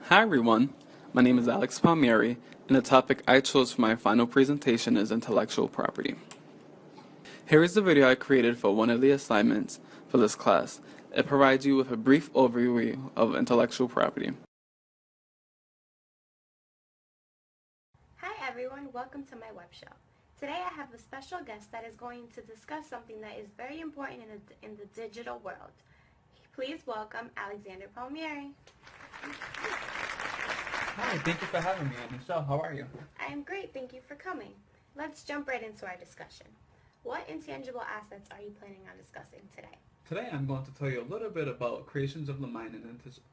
Hi everyone, my name is Alex Palmieri, and the topic I chose for my final presentation is intellectual property. Here is the video I created for one of the assignments for this class. It provides you with a brief overview of intellectual property. Hi everyone, welcome to my web show. Today I have a special guest that is going to discuss something that is very important in the digital world. Please welcome Alexander Palmieri. Hi, thank you for having me on the show. How are you? I am great, thank you for coming. Let's jump right into our discussion. What intangible assets are you planning on discussing today? Today I'm going to tell you a little bit about creations of the mind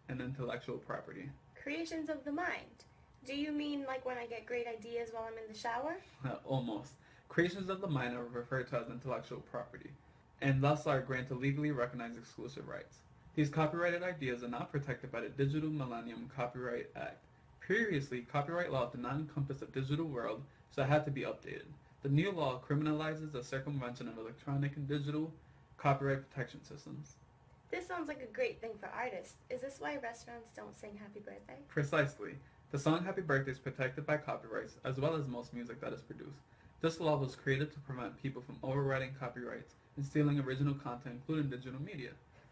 and intellectual property. Creations of the mind. Do you mean like when I get great ideas while I'm in the shower? Almost. Creations of the mind are referred to as intellectual property, and thus are granted legally recognized exclusive rights. These copyrighted ideas are not protected by the Digital Millennium Copyright Act. Previously, copyright law did not encompass the digital world, so it had to be updated. The new law criminalizes the circumvention of electronic and digital copyright protection systems. This sounds like a great thing for artists. Is this why restaurants don't sing happy birthday? Precisely. The song Happy Birthday is protected by copyrights, as well as most music that is produced. This law was created to prevent people from overriding copyrights and stealing original content, including digital media.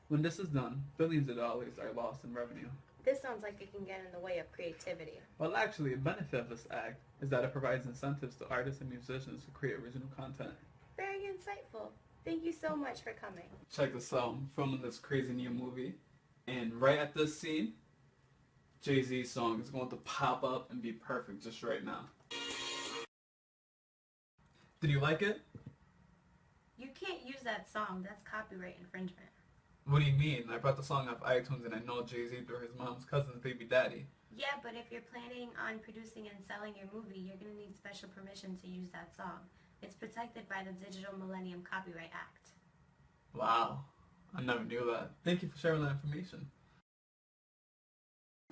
When this is done, billions of dollars are lost in revenue. This sounds like it can get in the way of creativity. Well, actually, a benefit of this act is that it provides incentives to artists and musicians to create original content. Very insightful. Thank you so much for coming. Check this out. I'm filming this crazy new movie, and right at this scene, Jay-Z's song is going to pop up and be perfect just right now. Did you like it? You can't use that song. That's copyright infringement. What do you mean? I brought the song off iTunes and I know Jay-Z through his mom's cousin's baby daddy. Yeah, but if you're planning on producing and selling your movie, you're going to need special permission to use that song. It's protected by the Digital Millennium Copyright Act. Wow. I never knew that. Thank you for sharing that information.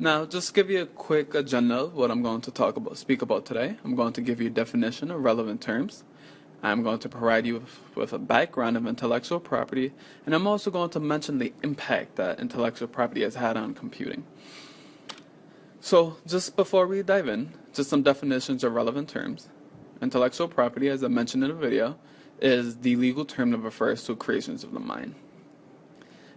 Now, just to give you a quick agenda of what I'm going to speak about today. I'm going to give you a definition of relevant terms. I'm going to provide you with a background of intellectual property, and I'm also going to mention the impact that intellectual property has had on computing. So, just before we dive in, just some definitions of relevant terms. Intellectual property, as I mentioned in the video, is the legal term that refers to creations of the mind.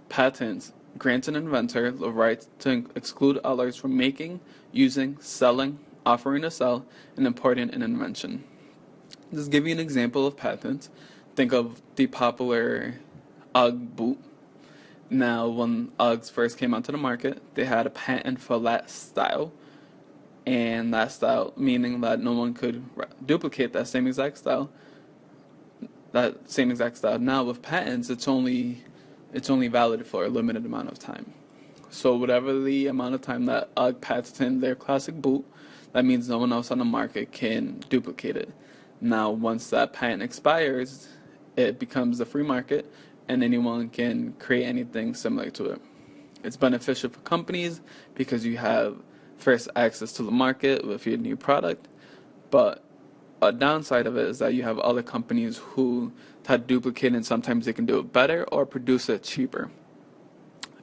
Patents grant an inventor the right to exclude others from making, using, selling, offering to sell, and importing an invention. Just give you an example of patents. Think of the popular UGG boot. Now, when UGGs first came onto the market, they had a patent for that style, and that style meaning that no one could duplicate that same exact style. Now, with patents, it's only valid for a limited amount of time. So whatever the amount of time that UGG patented their classic boot, that means no one else on the market can duplicate it. Now, once that patent expires, it becomes a free market, and anyone can create anything similar to it. It's beneficial for companies because you have first access to the market with your new product, but a downside of it is that you have other companies who try to duplicate, and sometimes they can do it better or produce it cheaper.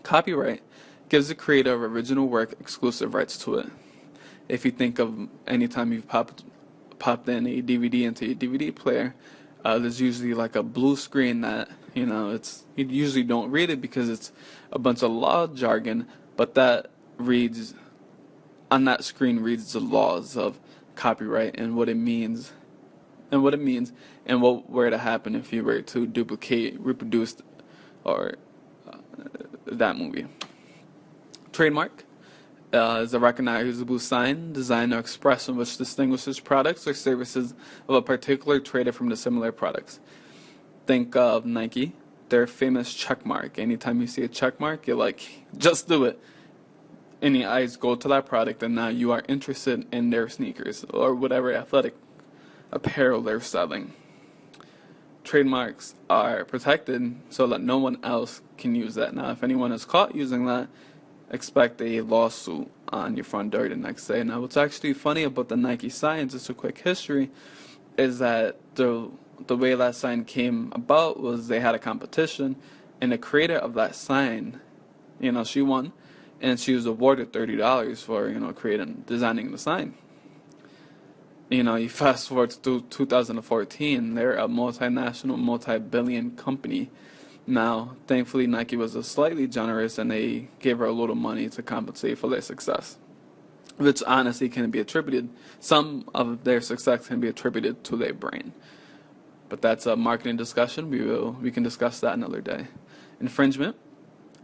Copyright gives the creator of original work exclusive rights to it. If you think of any time you've popped in a DVD into your DVD player, there's usually like a blue screen that, you usually don't read it because it's a bunch of law jargon, but on that screen reads the laws of copyright and what it means, and what were to happen if you were to duplicate, reproduce, or that movie. Trademark is a recognizable sign, design, or expression which distinguishes products or services of a particular trader from the similar products. Think of Nike, their famous check mark. Anytime you see a check mark, you're like, just do it. And your eyes go to that product, and now you are interested in their sneakers or whatever athletic apparel they're selling. Trademarks are protected so that no one else can use that. Now, if anyone is caught using that, expect a lawsuit on your front door the next day. Now, what's actually funny about the Nike sign, just a quick history, is that the way that sign came about was they had a competition, and the creator of that sign, she won, and she was awarded $30 for creating designing the sign. You fast forward to 2014, they're a multinational, multi-billion company. Now, thankfully, Nike was slightly generous and they gave her a little money to compensate for their success, which honestly can be attributed, some of their success can be attributed to their brain. But that's a marketing discussion. We can discuss that another day. Infringement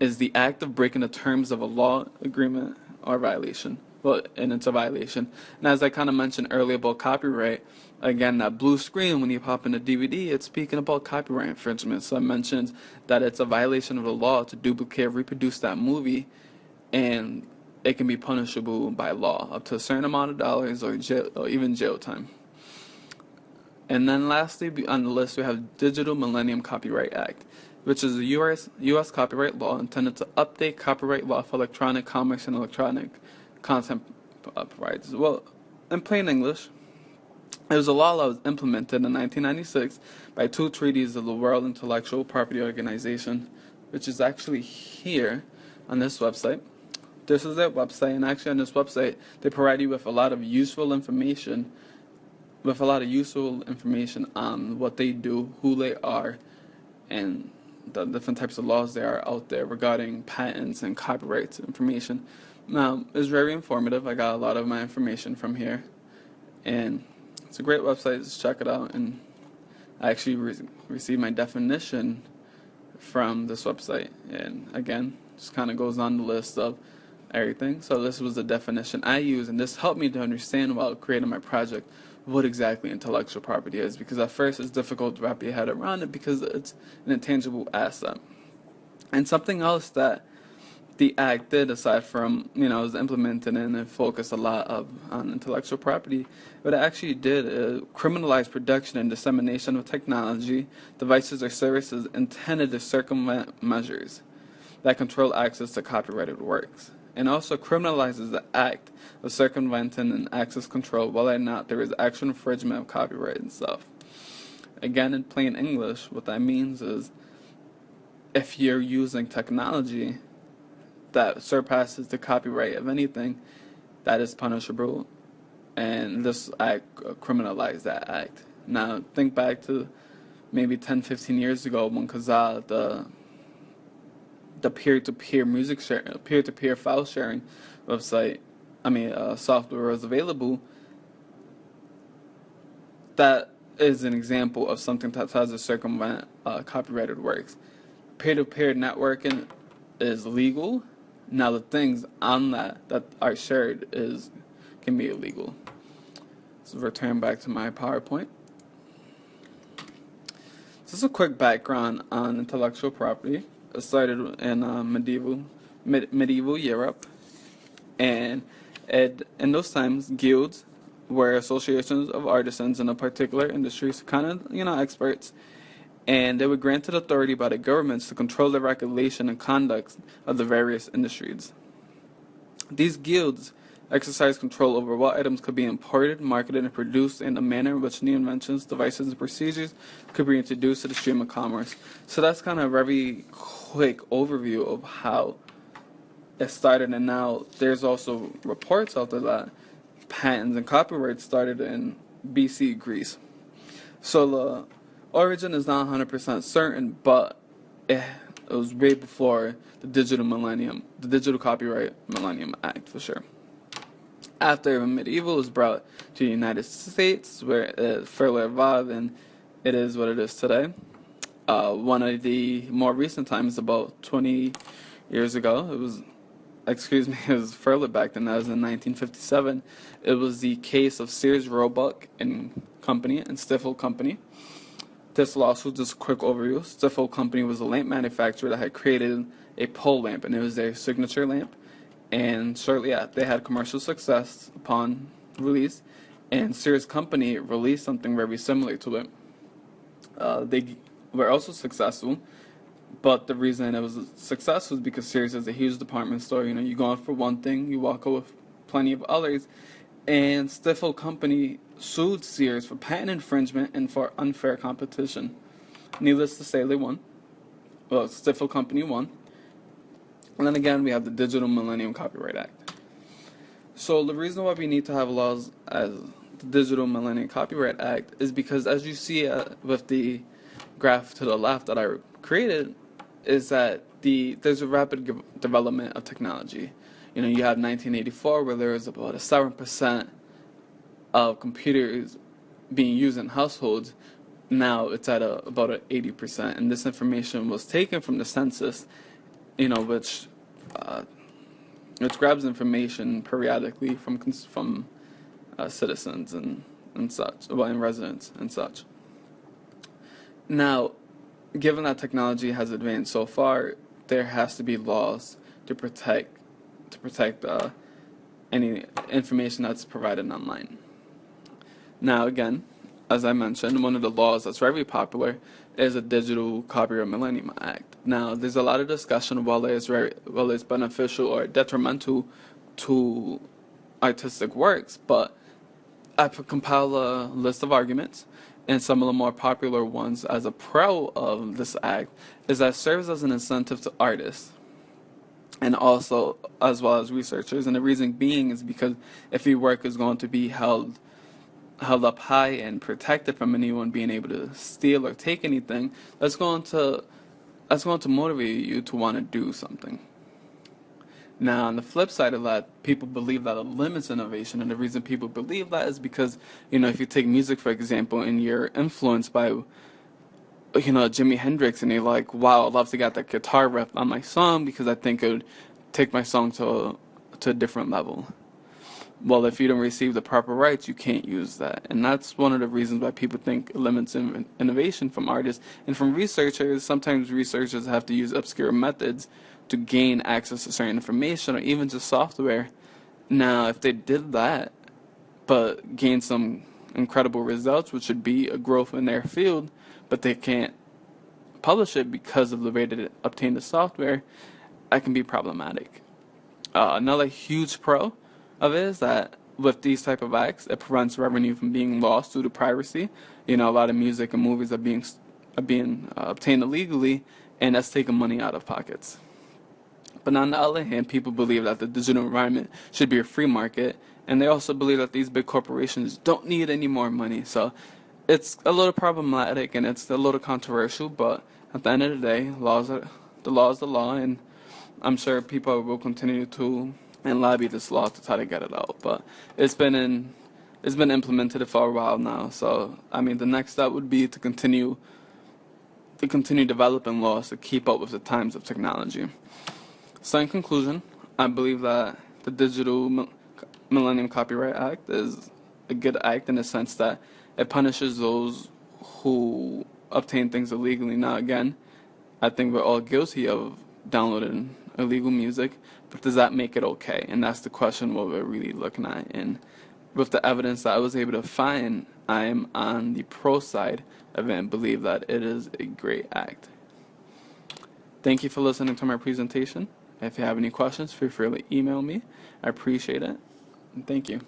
is the act of breaking the terms of a law, agreement, or violation. Well, and it's a violation. And as I kind of mentioned earlier about copyright, again, that blue screen when you pop in a DVD, it's speaking about copyright infringement. So I mentioned that it's a violation of the law to duplicate or reproduce that movie, and it can be punishable by law up to a certain amount of dollars or jail, or even jail time. And then lastly on the list we have Digital Millennium Copyright Act, which is a U.S. copyright law intended to update copyright law for electronic commerce and electronic content providers. Well, in plain English, it was a law that was implemented in 1996 by two treaties of the World Intellectual Property Organization, which is actually here on this website. This is their website, and actually on this website, they provide you with a lot of useful information on what they do, who they are, and the different types of laws there are out there regarding patents and copyrights information. Now, it's very informative. I got a lot of my information from here, and it's a great website. Just check it out. And I actually received my definition from this website, and again, just kind of goes on the list of everything. So this was the definition I used, and this helped me to understand while creating my project what exactly intellectual property is, because at first it's difficult to wrap your head around it because it's an intangible asset. And something else that the act did, aside from it was implemented and it focused a lot on intellectual property, what it actually did criminalize production and dissemination of technology, devices, or services intended to circumvent measures that control access to copyrighted works, and also criminalizes the act of circumventing and access control whether or not there is actual infringement of copyright and stuff. Again, in plain English, what that means is if you're using technology that surpasses the copyright of anything, that is punishable, and this act criminalized that act. Now, think back to maybe 10, 15 years ago when Kazaa, the peer-to-peer music sharing, peer-to-peer file sharing website, software was available. That is an example of something that tries to circumvent copyrighted works. Peer-to-peer networking is legal. Now the things on that are shared can be illegal. So return back to my PowerPoint. Just a quick background on intellectual property. It started in medieval Europe, and in those times, guilds were associations of artisans in a particular industry, so kind of experts, and they were granted authority by the governments to control the regulation and conduct of the various industries. These guilds exercised control over what items could be imported, marketed, and produced in a manner in which new inventions, devices, and procedures could be introduced to the stream of commerce. So that's kind of a very quick overview of how it started, and now there's also reports out there that patents and copyrights started in BC Greece. So the origin is not 100% certain, but it was way before the Digital Copyright Millennium Act for sure. After medieval, it was brought to the United States, where it further evolved, and it is what it is today. One of the more recent times, about 20 years ago, it was further back than that. It was in 1957. It was the case of Sears, Roebuck and Company and Stifel Company. This lawsuit, just a quick overview. Stifel Company was a lamp manufacturer that had created a pole lamp, and it was their signature lamp. And shortly after, they had commercial success upon release, and Sears Company released something very similar to it. They were also successful, but the reason it was a success was because Sears is a huge department store. You go out for one thing, you walk out with plenty of others. And Stifel Company sued Sears for patent infringement and for unfair competition. Needless to say, they won. Well, Stifel Company won. And then again, we have the Digital Millennium Copyright Act. So the reason why we need to have laws as the Digital Millennium Copyright Act is because, as you see with the graph to the left that I created, is that there's a rapid development of technology. You know, you have 1984 where there was about a 7% of computers being used in households. Now it's at about 80%, and this information was taken from the census, you know, which grabs information periodically from citizens and such, well, and residents and such. Now, given that technology has advanced so far, there has to be laws to protect any information that's provided online. Now, again, as I mentioned, one of the laws that's very popular is the Digital Copyright Millennium Act. Now, there's a lot of discussion whether it's beneficial or detrimental to artistic works, but I compiled a list of arguments, and some of the more popular ones as a pro of this act is that it serves as an incentive to artists and also as well as researchers. And the reason being is because if your work is going to be held up high and protected from anyone being able to steal or take anything, that's going to motivate you to want to do something. Now, on the flip side of that, people believe that it limits innovation, and the reason people believe that is because, you know, if you take music, for example, and you're influenced by, you know, Jimi Hendrix, and you're like, wow, I'd love to get that guitar riff on my song because I think it would take my song to a different level. Well, if you don't receive the proper rights, you can't use that. And that's one of the reasons why people think it limits innovation from artists. And from researchers, sometimes researchers have to use obscure methods to gain access to certain information or even to software. Now, if they did that, but gain some incredible results, which would be a growth in their field, but they can't publish it because of the way that it obtained the software, that can be problematic. Another huge pro of it is that with these type of acts, it prevents revenue from being lost due to piracy. You know, a lot of music and movies are being obtained illegally, and that's taking money out of pockets. But on the other hand, people believe that the digital environment should be a free market, and they also believe that these big corporations don't need any more money. So it's a little problematic and it's a little controversial, but at the end of the day, the law is the law, and I'm sure people will continue to and lobby this law to try to get it out. But it's been implemented for a while now. So I mean, the next step would be to continue developing laws to keep up with the times of technology. So in conclusion, I believe that the Digital Millennium Copyright Act is a good act in the sense that it punishes those who obtain things illegally. Now again, I think we're all guilty of downloading illegal music, but does that make it okay? And that's the question what we're really looking at. And with the evidence that I was able to find, I am on the pro side of it and believe that it is a great act. Thank you for listening to my presentation. If you have any questions, feel free to email me. I appreciate it. And thank you.